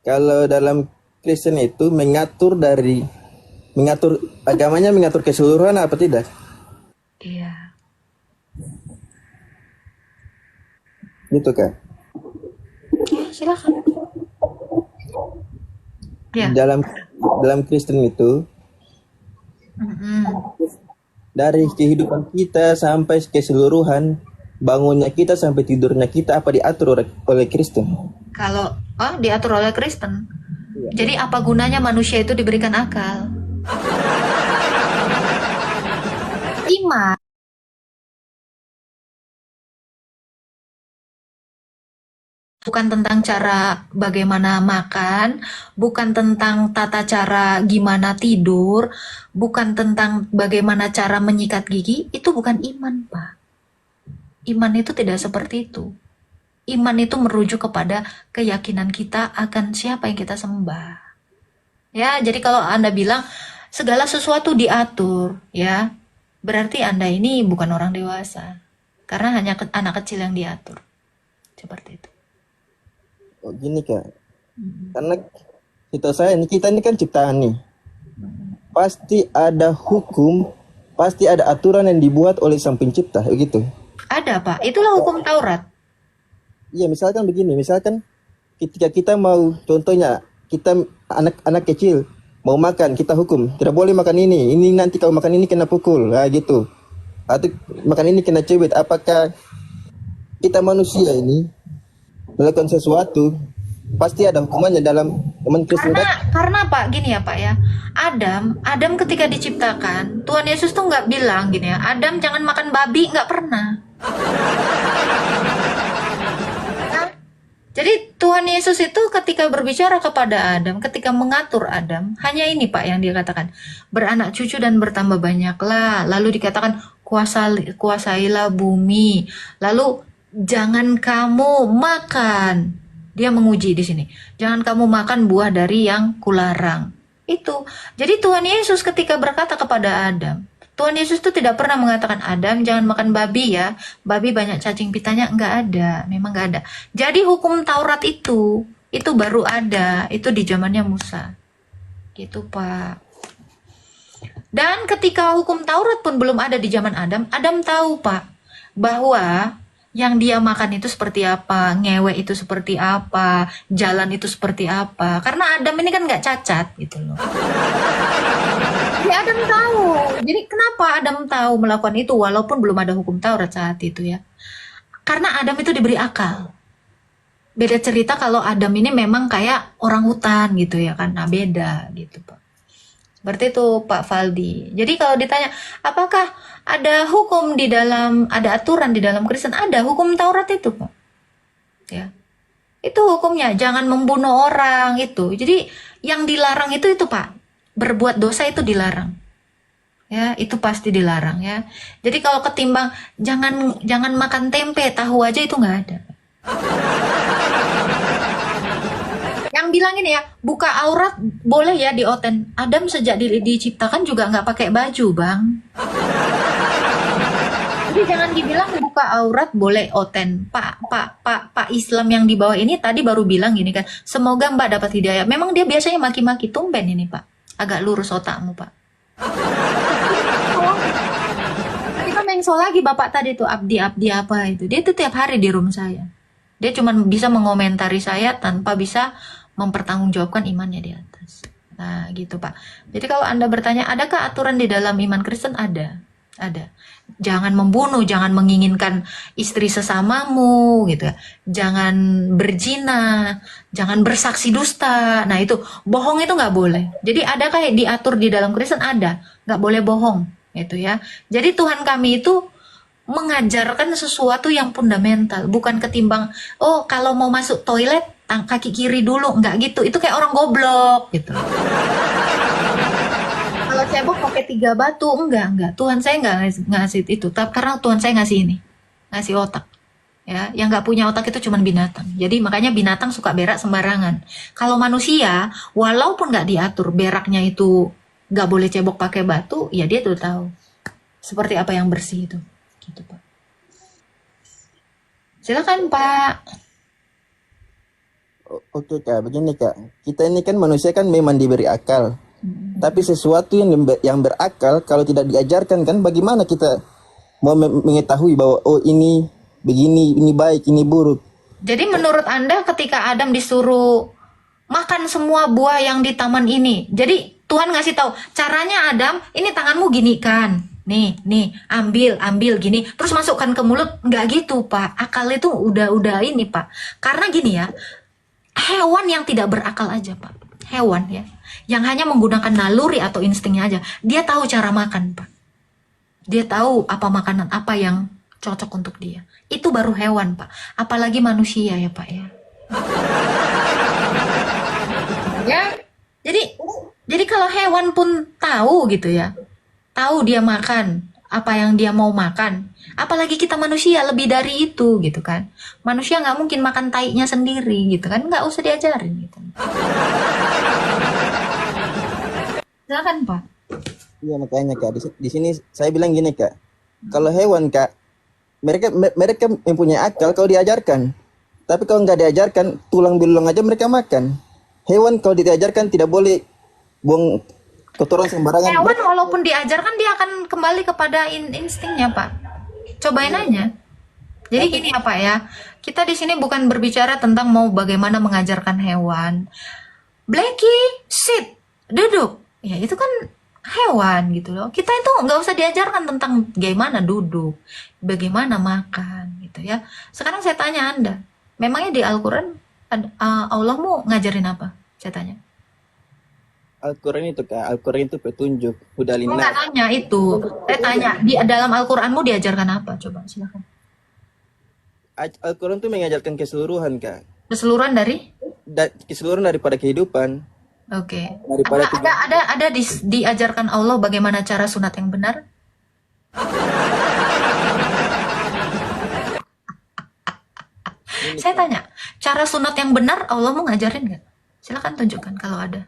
Kalau dalam Kristen itu mengatur agamanya, mengatur keseluruhan apa tidak? Iya. Gitu kan? Ya, silakan. Ya. Dalam dalam Kristen itu Mm-mm. dari kehidupan kita sampai keseluruhan, bangunnya kita sampai tidurnya kita apa diatur oleh Kristen. Kalau diatur oleh Kristen, jadi apa gunanya manusia itu diberikan akal? Iman bukan tentang cara bagaimana makan, bukan tentang tata cara gimana tidur, bukan tentang bagaimana cara menyikat gigi, itu bukan iman, Pak. Iman itu tidak seperti itu. Iman itu merujuk kepada keyakinan kita akan siapa yang kita sembah. Ya, jadi kalau Anda bilang segala sesuatu diatur, ya, berarti Anda ini bukan orang dewasa. Karena hanya anak kecil yang diatur. Seperti itu. Oh, gini Kak, karena kita ini kan ciptaan nih. Pasti ada hukum, pasti ada aturan yang dibuat oleh sang pencipta, begitu. Ada, Pak. Itulah hukum Taurat. Iya, misalkan begini, misalkan ketika kita mau, contohnya kita anak-anak kecil mau makan, kita hukum tidak boleh makan ini nanti kalau makan ini kena pukul, nah gitu. Atau makan ini kena cubit. Apakah kita manusia ini melakukan sesuatu pasti ada hukumannya dalam teman Kristen Karena kan? karena Pak, gini ya Pak ya. Adam ketika diciptakan, Tuhan Yesus tuh nggak bilang gini ya, Adam jangan makan babi, nggak pernah. Jadi Tuhan Yesus itu ketika berbicara kepada Adam, ketika mengatur Adam, hanya ini Pak yang dia katakan, beranak cucu dan bertambah banyaklah. Lalu dikatakan kuasailah bumi. Lalu jangan kamu makan. Dia menguji di sini. Jangan kamu makan buah dari yang kularang. Itu. Jadi Tuhan Yesus ketika berkata kepada Adam, Tuhan Yesus itu tidak pernah mengatakan Adam jangan makan babi ya, babi banyak cacing pitanya, enggak ada, memang enggak ada. Jadi hukum Taurat itu baru ada, itu di zamannya Musa, gitu Pak. Dan ketika hukum Taurat pun belum ada di zaman Adam, Adam tahu Pak bahwa yang dia makan itu seperti apa, ngewe itu seperti apa, jalan itu seperti apa. Karena Adam ini kan nggak cacat gitu loh. Jadi Adam tahu. Jadi kenapa Adam tahu melakukan itu walaupun belum ada hukum Taurat saat itu ya? Karena Adam itu diberi akal. Beda cerita kalau Adam ini memang kayak orang hutan gitu ya kan. Nah beda gitu Pak. Seperti itu Pak Faldi. Jadi kalau ditanya apakah ada hukum di dalam, ada aturan di dalam Kristen? Ada hukum Taurat itu Pak. Ya. Itu hukumnya, jangan membunuh orang itu. Jadi yang dilarang itu Pak. Berbuat dosa itu dilarang. Ya itu pasti dilarang ya. Jadi kalau ketimbang jangan jangan makan tempe tahu aja itu nggak ada. Yang bilang ini ya buka aurat boleh ya di oten. Adam sejak diciptakan juga nggak pakai baju bang. Jadi jangan dibilang buka aurat boleh oten. Pak Islam yang di bawah ini tadi baru bilang gini kan. Semoga Mbak dapat hidayah. Memang dia biasanya maki-maki tumben ini Pak. Agak lurus otakmu Pak. Kita mengsol lagi bapak tadi tuh abdi-abdi apa itu. Dia tuh tiap hari di room saya. Dia cuma bisa mengomentari saya tanpa bisa mempertanggungjawabkan imannya di atas. Nah gitu Pak. Jadi kalau Anda bertanya adakah aturan di dalam iman Kristen? Ada. Ada. Jangan membunuh, jangan menginginkan istri sesamamu gitu ya. Jangan berzina, jangan bersaksi dusta. Nah itu bohong itu nggak boleh. Jadi adakah diatur di dalam Kristen? Ada. Nggak boleh bohong itu ya. Jadi Tuhan kami itu mengajarkan sesuatu yang fundamental, bukan ketimbang oh kalau mau masuk toilet kaki kiri dulu, nggak gitu. Itu kayak orang goblok gitu. Kalau cebok pakai 3 batu, enggak. Tuhan saya nggak ngasih itu, tapi karena Tuhan saya ngasih ini, ngasih otak. Ya, yang nggak punya otak itu cuma binatang. Jadi makanya binatang suka berak sembarangan. Kalau manusia, walaupun nggak diatur beraknya itu nggak boleh cebok pakai batu, ya dia tuh tahu seperti apa yang bersih itu. Gitu Pak. Silakan Pak. Oke kak, begini kak. Kita ini kan manusia kan memang diberi akal. Tapi sesuatu yang berakal kalau tidak diajarkan kan bagaimana kita mau mengetahui bahwa oh ini begini, ini baik, ini buruk. Jadi menurut Anda ketika Adam disuruh makan semua buah yang di taman ini, jadi Tuhan ngasih tahu caranya Adam, ini tanganmu gini kan, nih, ambil gini, terus masukkan ke mulut, nggak gitu Pak, akal itu udah ini Pak, karena gini ya, hewan yang tidak berakal aja Pak, hewan ya, yang hanya menggunakan naluri atau instingnya aja, dia tahu cara makan Pak, dia tahu apa makanan apa yang cocok untuk dia, itu baru hewan Pak, apalagi manusia ya Pak ya. Ya, jadi kalau hewan pun tahu gitu ya, tahu dia makan apa yang dia mau makan, apalagi kita manusia lebih dari itu gitu kan. Manusia nggak mungkin makan tainya sendiri gitu kan, nggak usah diajarin gitu. Silakan Pak. Iya makanya kak, di sini saya bilang gini kak, kalau hewan kak, mereka mempunyai akal kalau diajarkan, tapi kalau nggak diajarkan, tulang belulang aja mereka makan. Hewan kalau diajarkan tidak boleh buang kotoran sembarangan. Hewan walaupun diajarkan dia akan kembali kepada instingnya Pak. Cobain aja. Jadi gini ya Pak ya, kita di sini bukan berbicara tentang mau bagaimana mengajarkan hewan. Blackie, sit, duduk. Ya itu kan hewan gitu loh. Kita itu nggak usah diajarkan tentang bagaimana duduk, bagaimana makan gitu ya. Sekarang saya tanya Anda, memangnya di Al-Quran Allah mau ngajarin apa? Saya tanya. Al-Quran itu kak, Al-Quran itu petunjuk. Udah Saya nggak lina. tanya itu. Saya tanya, di dalam Al-Quranmu diajarkan apa? Coba silakan. Al-Quran itu mengajarkan keseluruhan kak, Keseluruhan dari? keseluruhan daripada kehidupan, Oke. daripada Ada diajarkan Allah bagaimana cara sunat yang benar? Saya tanya, cara sunat yang benar Allah mau ngajarin nggak? Silakan tunjukkan kalau ada.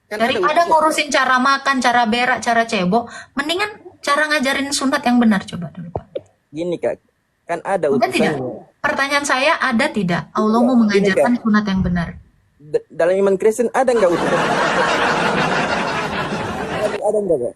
kan Daripada ngurusin cara makan, cara berak, cara cebok, mendingan cara ngajarin sunat yang benar coba dulu Pak. gini kak, kan ada Ada tidak? utusannya. Pertanyaan saya ada tidak? Allah mau mengajarkan sunat yang benar. Dalam iman Kristen ada nggak utusan? Ada nggak kak?